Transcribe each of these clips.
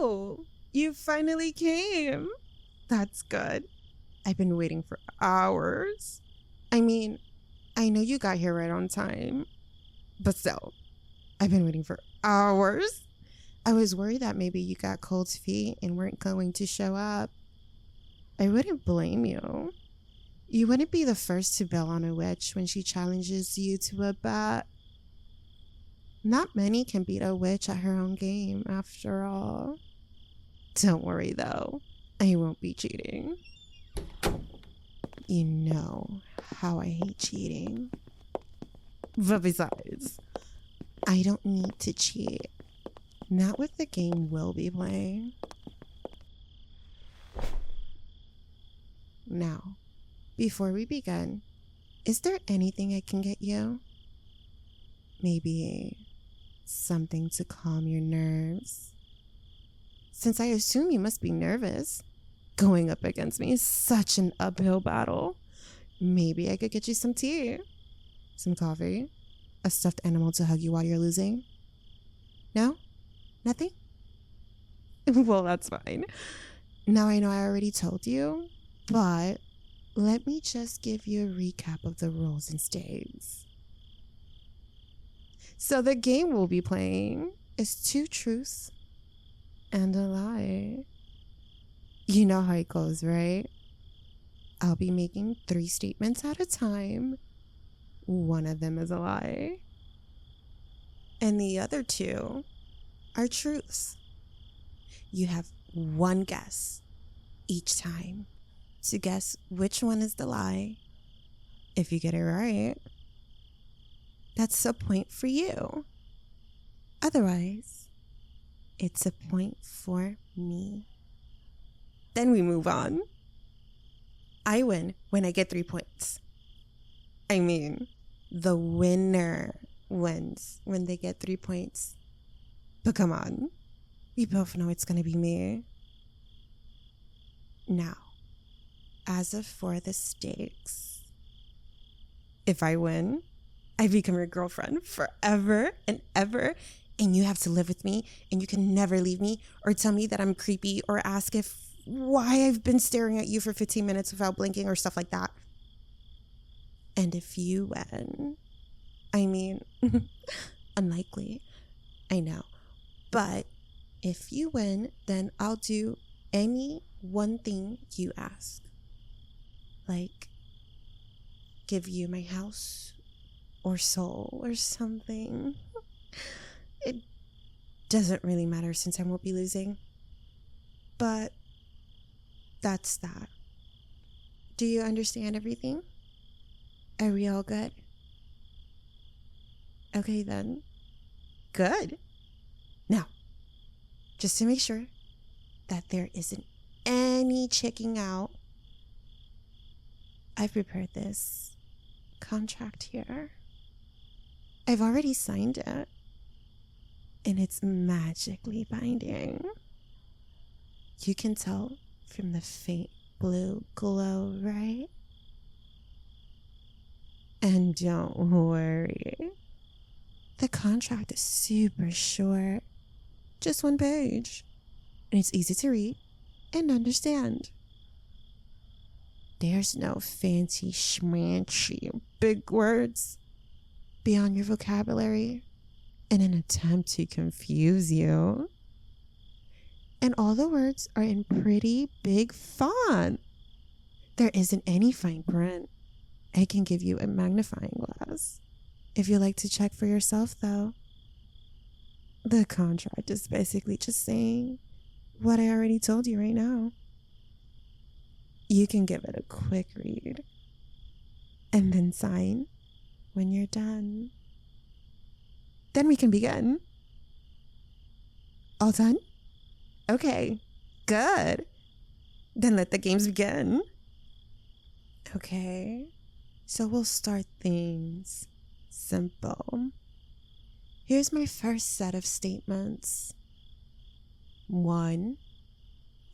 Oh, you finally came. That's good. I've been waiting for hours. I mean, I know you got here right on time, but still, I've been waiting for hours. I was worried that maybe you got cold feet and weren't going to show up. I wouldn't blame you. You wouldn't be the first to bail on a witch when she challenges you to a bet. Not many can beat a witch at her own game, after all. Don't worry, though. I won't be cheating. You know how I hate cheating. But besides, I don't need to cheat. Not with the game we'll be playing. Now, before we begin, is there anything I can get you? Maybe something to calm your nerves? Since I assume you must be nervous. Going up against me is such an uphill battle. Maybe I could get you some tea, some coffee, a stuffed animal to hug you while you're losing. No? Nothing? Well, that's fine. Now I know I already told you, but let me just give you a recap of the rules and stakes. So the game we'll be playing is 2 truths and a lie. You know how it goes, right? I'll be making 3 statements at a time. One of them is a lie. And the other 2 are truths. You have 1 guess each time to guess which one is the lie. If you get it right, that's a point for you. Otherwise, it's a point for me. Then we move on. I win when I get 3 points. I mean, the winner wins when they get 3 points. But come on, we both know it's gonna be me. Now, as of for the stakes, if I win, I become your girlfriend forever and ever, and you have to live with me, and you can never leave me or tell me that I'm creepy or ask why I've been staring at you for 15 minutes without blinking or stuff like that. And if you win, I mean, unlikely, I know, but if you win, then I'll do any one thing you ask. Like, give you my house or soul or something. It doesn't really matter since I won't be losing. But that's that. Do you understand everything? Are we all good? Okay then. Good. Now, just to make sure that there isn't any checking out, I've prepared this contract here. I've already signed it, and it's magically binding. You can tell from the faint blue glow, right? And don't worry, the contract is super short, just 1 page, and it's easy to read and understand. There's no fancy schmancy big words beyond your vocabulary in an attempt to confuse you. And all the words are in pretty big font. There isn't any fine print. I can give you a magnifying glass if you like to check for yourself, though. The contract is basically just saying what I already told you right now. You can give it a quick read and then sign when you're done. Then we can begin. All done? Okay, good. Then let the games begin. Okay, so we'll start things simple. Here's my first set of statements. 1,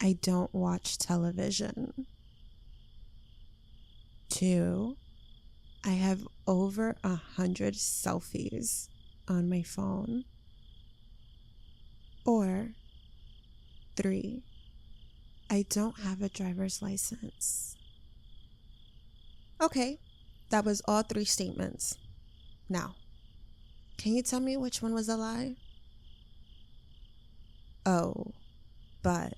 I don't watch television. 2, I have over 100 selfies on my phone. Or 3, I don't have a driver's license. Okay, that was all 3 statements. Now, can you tell me which one was a lie? Oh, but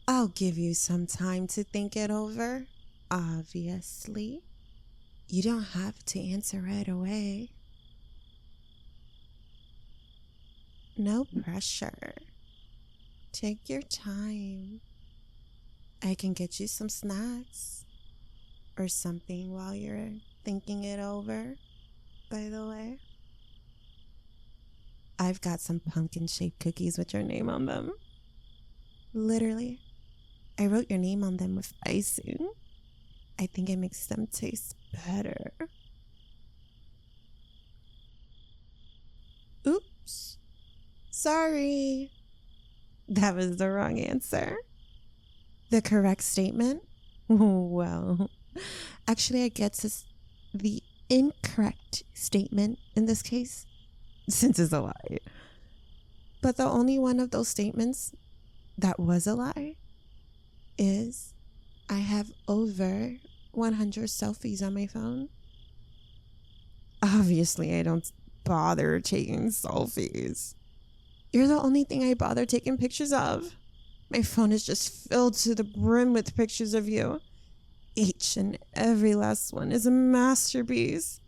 I'll give you some time to think it over. Obviously, you don't have to answer right away. No pressure. Take your time. I can get you some snacks or something while you're thinking it over, by the way. I've got some pumpkin-shaped cookies with your name on them. Literally, I wrote your name on them with icing. I think it makes them taste better. Oops. Sorry. That was the wrong answer. The correct statement? Well, actually, I guess it's the incorrect statement in this case, since it's a lie. But the only one of those statements that was a lie is I have over 100 selfies on my phone. Obviously, I don't bother taking selfies. You're the only thing I bother taking pictures of. My phone is just filled to the brim with pictures of you. Each and every last one is a masterpiece,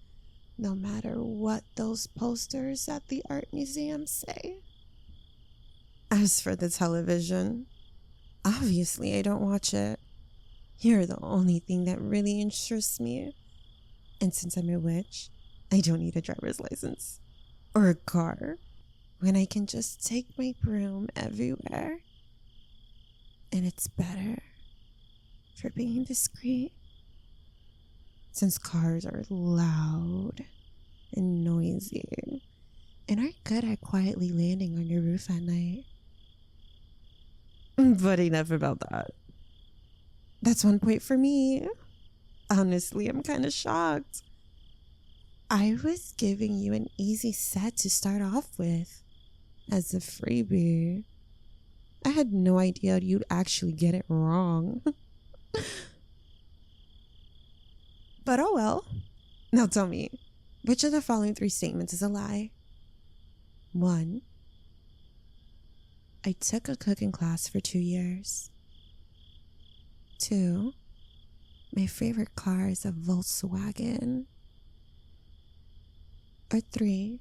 no matter what those posters at the art museum say. As for the television, obviously I don't watch it. You're the only thing that really interests me. And since I'm a witch, I don't need a driver's license or a car when I can just take my broom everywhere. And it's better for being discreet, since cars are loud and noisy and aren't good at quietly landing on your roof at night. But enough about that. That's 1 point for me. Honestly, I'm kind of shocked. I was giving you an easy set to start off with as a freebie. I had no idea you'd actually get it wrong. But oh well. Now tell me, which of the following 3 statements is a lie? 1, I took a cooking class for 2 years. 2, my favorite car is a Volkswagen. Or 3,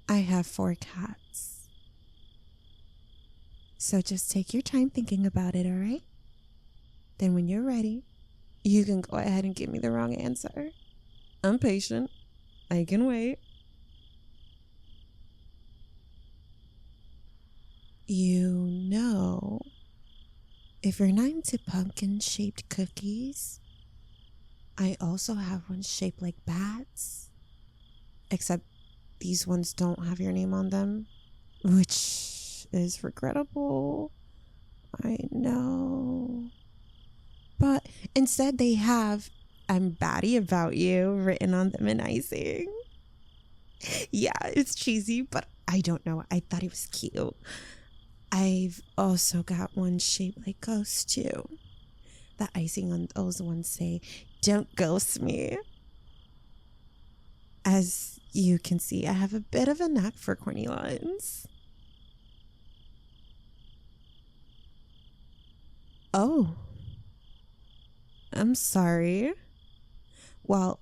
I have 4 cats. So just take your time thinking about it, alright? Then when you're ready, you can go ahead and give me the wrong answer. I'm patient. I can wait. You know, if you're not into pumpkin-shaped cookies, I also have one shaped like bats. Except these ones don't have your name on them, which is regrettable. I know. But instead they have "I'm batty about you" written on them in icing. Yeah, it's cheesy, but I don't know. I thought it was cute. I've also got one shaped like ghosts too. The icing on those ones say, "Don't ghost me." As you can see, I have a bit of a knack for corny lines. Oh, I'm sorry. Well,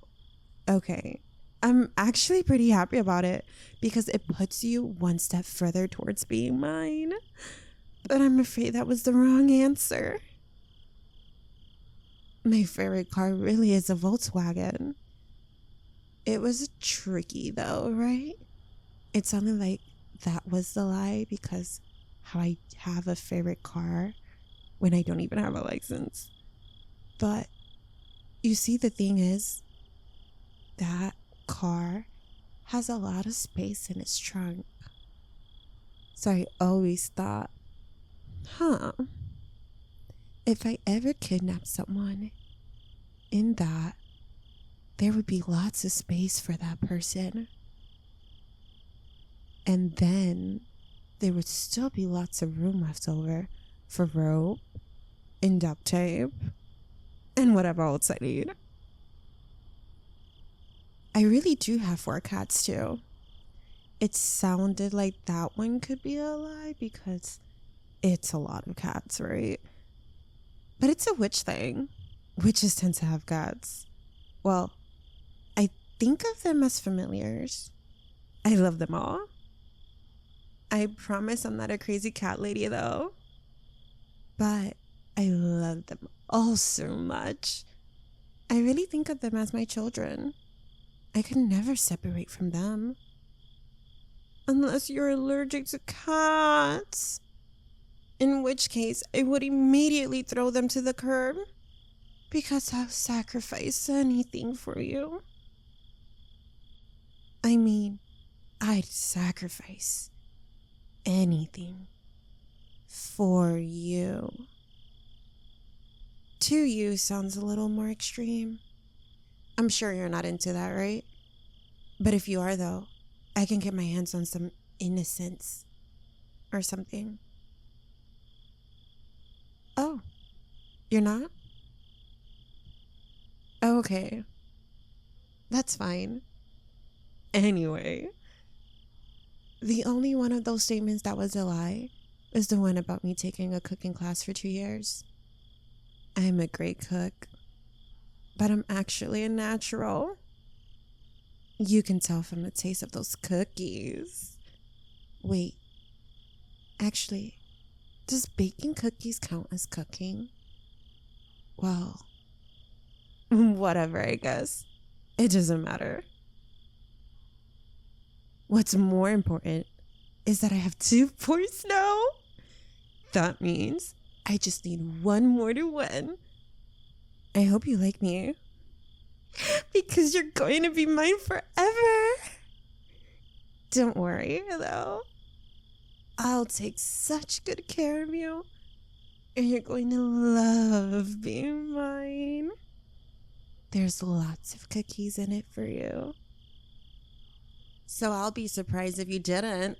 okay. I'm actually pretty happy about it because it puts you one step further towards being mine. But I'm afraid that was the wrong answer. My favorite car really is a Volkswagen. It was tricky though, right? It sounded like that was the lie because how I have a favorite car when I don't even have a license. But you see, the thing is, that car has a lot of space in its trunk. So I always thought, if I ever kidnapped someone in that, there would be lots of space for that person. And then there would still be lots of room left over for rope and duct tape and whatever else I need. I really do have 4 cats too. It sounded like that one could be a lie because it's a lot of cats, right? But it's a witch thing. Witches tend to have cats. Well, I think of them as familiars. I love them all. I promise I'm not a crazy cat lady though. But I love them all so much. I really think of them as my children. I could never separate from them. Unless you're allergic to cats. In which case, I would immediately throw them to the curb. Because I'll sacrifice anything for you. I mean, I'd sacrifice anything for you. To you sounds a little more extreme. I'm sure you're not into that, right? But if you are, though, I can get my hands on some innocence or something. Oh, you're not? Okay. That's fine. Anyway, the only one of those statements that was a lie is the one about me taking a cooking class for 2 years. I'm a great cook, but I'm actually a natural. You can tell from the taste of those cookies. Wait, actually, does baking cookies count as cooking? Well, whatever, I guess. It doesn't matter. What's more important is that I have 2 points now. That means I just need 1 more to win. I hope you like me. Because you're going to be mine forever. Don't worry, though. I'll take such good care of you. And you're going to love being mine. There's lots of cookies in it for you. So I'll be surprised if you didn't.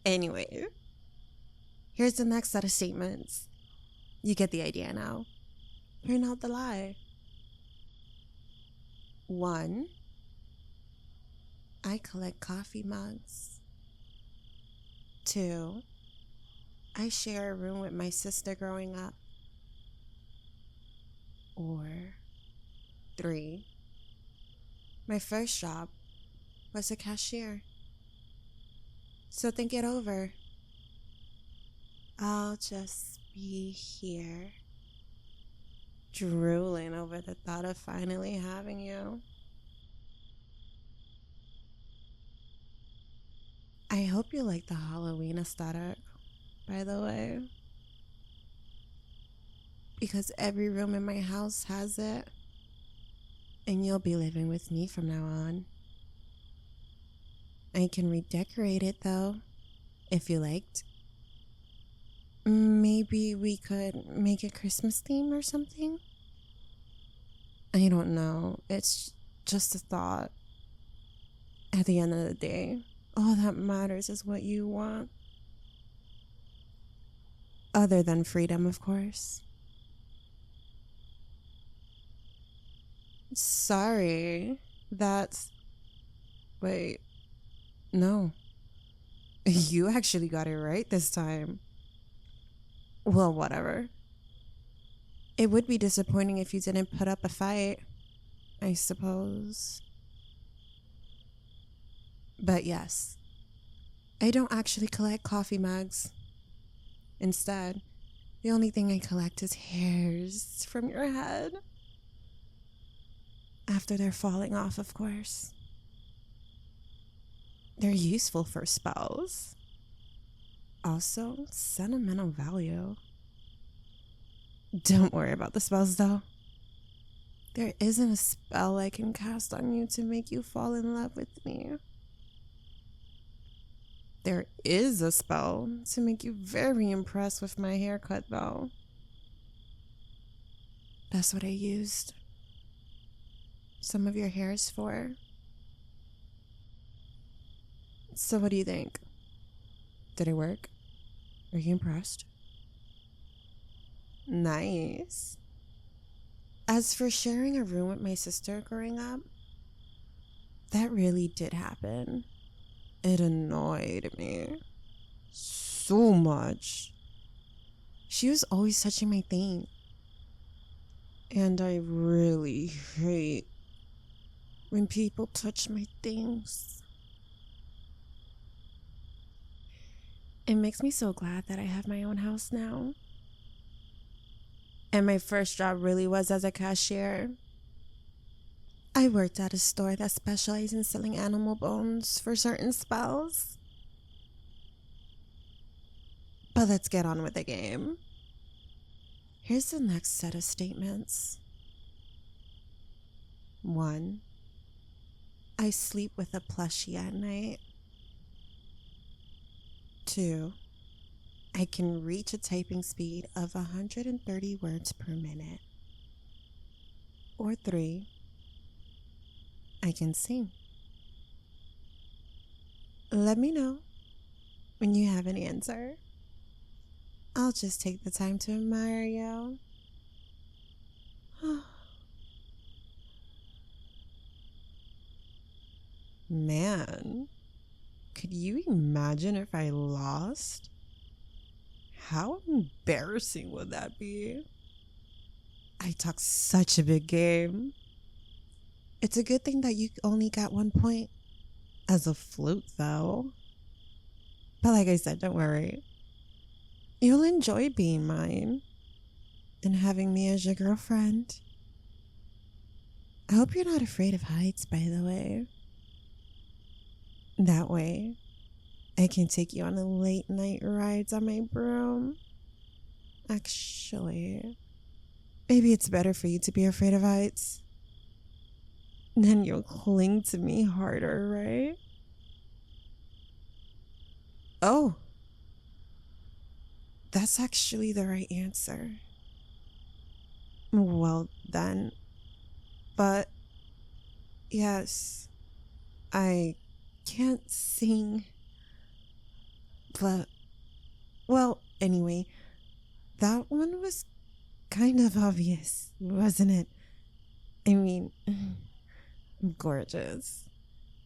Anyway, here's the next set of statements. You get the idea now. You're not the lie. 1. I collect coffee mugs. 2. I share a room with my sister growing up. Or 3. My first job was a cashier. So think it over. I'll just be here, drooling over the thought of finally having you. I hope you like the Halloween aesthetic, by the way. Because every room in my house has it. And you'll be living with me from now on. I can redecorate it though, if you liked. Maybe we could make a Christmas theme or something? I don't know. It's just a thought. At the end of the day, all that matters is what you want. Other than freedom, of course. Sorry, that's... Wait, no. You actually got it right this time. Well, whatever. It would be disappointing if you didn't put up a fight, I suppose. But yes, I don't actually collect coffee mugs. Instead, the only thing I collect is hairs from your head. After they're falling off, of course. They're useful for spells. Also, sentimental value. Don't worry about the spells, though. There isn't a spell I can cast on you to make you fall in love with me. There is a spell to make you very impressed with my haircut, though. That's what I used some of your hairs for. So what do you think? Did it work? Are you impressed? Nice. As for sharing a room with my sister growing up, that really did happen. It annoyed me so much. She was always touching my thing. And I really hate when people touch my things. It makes me so glad that I have my own house now. And my first job really was as a cashier. I worked at a store that specialized in selling animal bones for certain spells. But let's get on with the game. Here's the next set of statements. 1. I sleep with a plushie at night. 2. I can reach a typing speed of 130 words per minute. Or 3. I can sing. Let me know when you have an answer. I'll just take the time to admire you. Man, could you imagine if I lost? How embarrassing would that be? I talk such a big game. It's a good thing that you only got 1 point as a fluke, though. But like I said, don't worry. You'll enjoy being mine and having me as your girlfriend. I hope you're not afraid of heights, by the way. That way, I can take you on the late night rides on my broom. Actually, maybe it's better for you to be afraid of heights. Then you'll cling to me harder, right? Oh, that's actually the right answer. Well then. But yes, I can't sing. But, well, anyway, that one was kind of obvious, wasn't it? I mean, I'm gorgeous.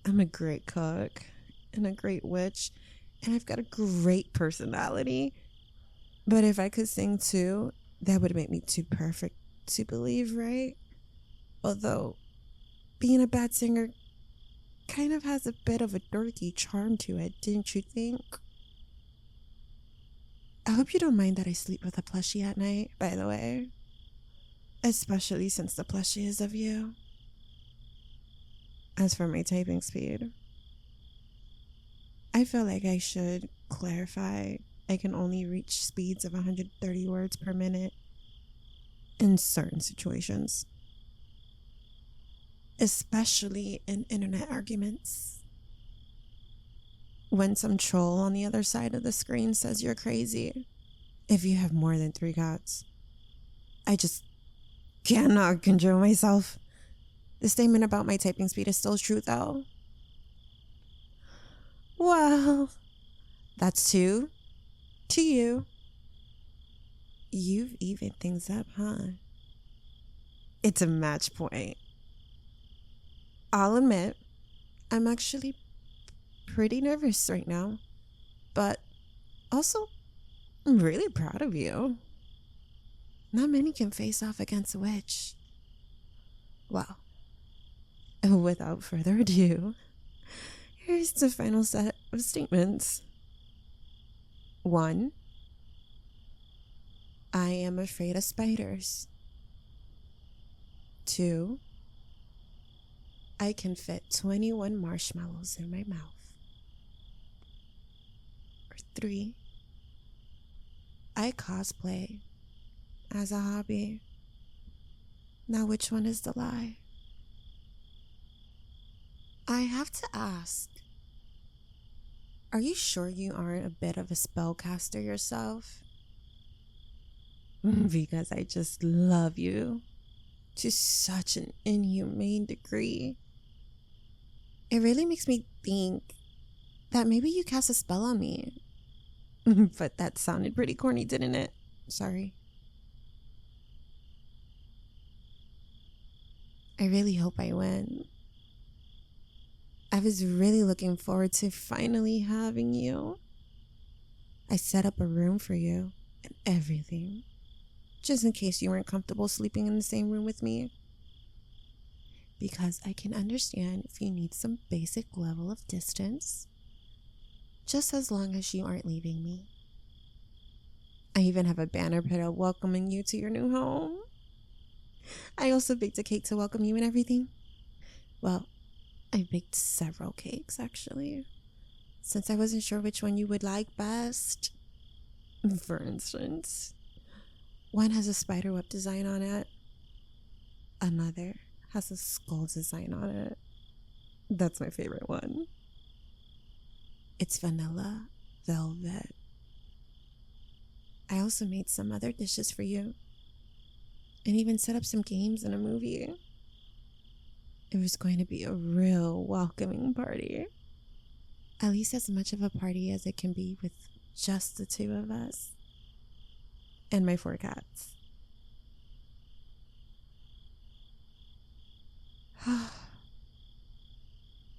I'm a great cook and a great witch, and I've got a great personality. But if I could sing too, that would make me too perfect to believe, right? Although, being a bad singer kind of has a bit of a dorky charm to it, didn't you think? I hope you don't mind that I sleep with a plushie at night, by the way. Especially since the plushie is of you. As for my typing speed, I feel like I should clarify I can only reach speeds of 130 words per minute in certain situations. Especially in internet arguments. When some troll on the other side of the screen says you're crazy if you have more than 3 cats. I just cannot control myself. The statement about my typing speed is still true, though. Well, that's 2 to you. You've evened things up, huh? It's a match point. I'll admit, I'm actually pretty nervous right now, but also, I'm really proud of you. Not many can face off against a witch. Well, without further ado, here's the final set of statements. 1. I am afraid of spiders. 2. I can fit 21 marshmallows in my mouth. Or 3. I cosplay as a hobby. Now which one is the lie? I have to ask, are you sure you aren't a bit of a spellcaster yourself? Because I just love you to such an inhumane degree. It really makes me think that maybe you cast a spell on me. But that sounded pretty corny, didn't it? Sorry. I really hope I win. I was really looking forward to finally having you. I set up a room for you and everything, just in case you weren't comfortable sleeping in the same room with me. Because I can understand if you need some basic level of distance, just as long as you aren't leaving me. I even have a banner put up welcoming you to your new home. I also baked a cake to welcome you and everything. Well, I baked several cakes, actually, since I wasn't sure which one you would like best. For instance, one has a spiderweb design on it. Another has a skull design on it. That's my favorite one. It's vanilla velvet. I also made some other dishes for you, and even set up some games and a movie. It was going to be a real welcoming party. At least as much of a party as it can be with just the two of us. And my 4 cats.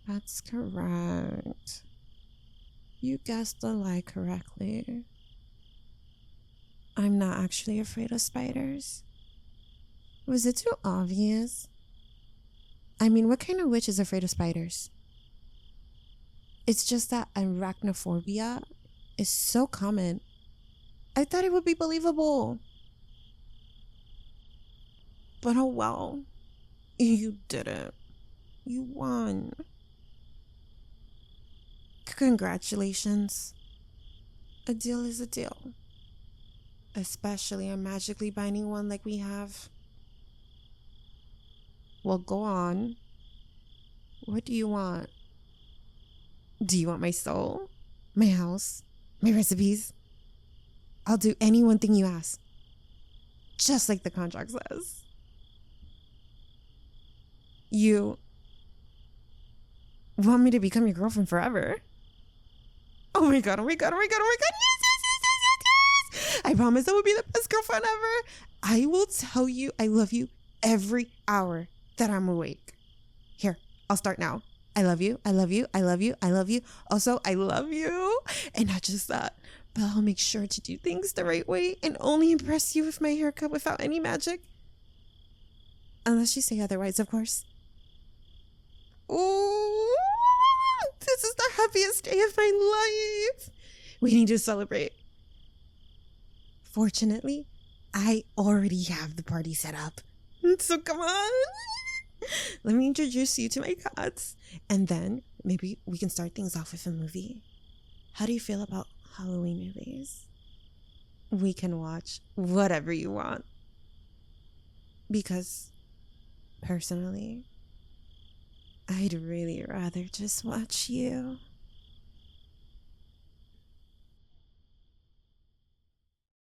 That's correct. You guessed the lie correctly. I'm not actually afraid of spiders. Was it too obvious? I mean, what kind of witch is afraid of spiders? It's just that arachnophobia is so common. I thought it would be believable. But oh well. You did it. You won. Congratulations. A deal is a deal. Especially a magically binding one like we have. Well, go on. What do you want? Do you want my soul? My house? My recipes? I'll do any one thing you ask. Just like the contract says. You want me to become your girlfriend forever? Oh my god, oh my god, oh my god, oh my god. Yes, yes, yes, yes, yes, yes. I promise I will be the best girlfriend ever. I will tell you I love you every hour that I'm awake. Here, I'll start now. I love you, I love you, I love you, I love you. Also, I love you. And not just that, but I'll make sure to do things the right way and only impress you with my haircut without any magic. Unless you say otherwise, of course. Ooh, this is the happiest day of my life. We need to celebrate. Fortunately, I already have the party set up. So come on. Let me introduce you to my cats. And then maybe we can start things off with a movie. How do you feel about Halloween movies? We can watch whatever you want. Because, personally, I'd really rather just watch you.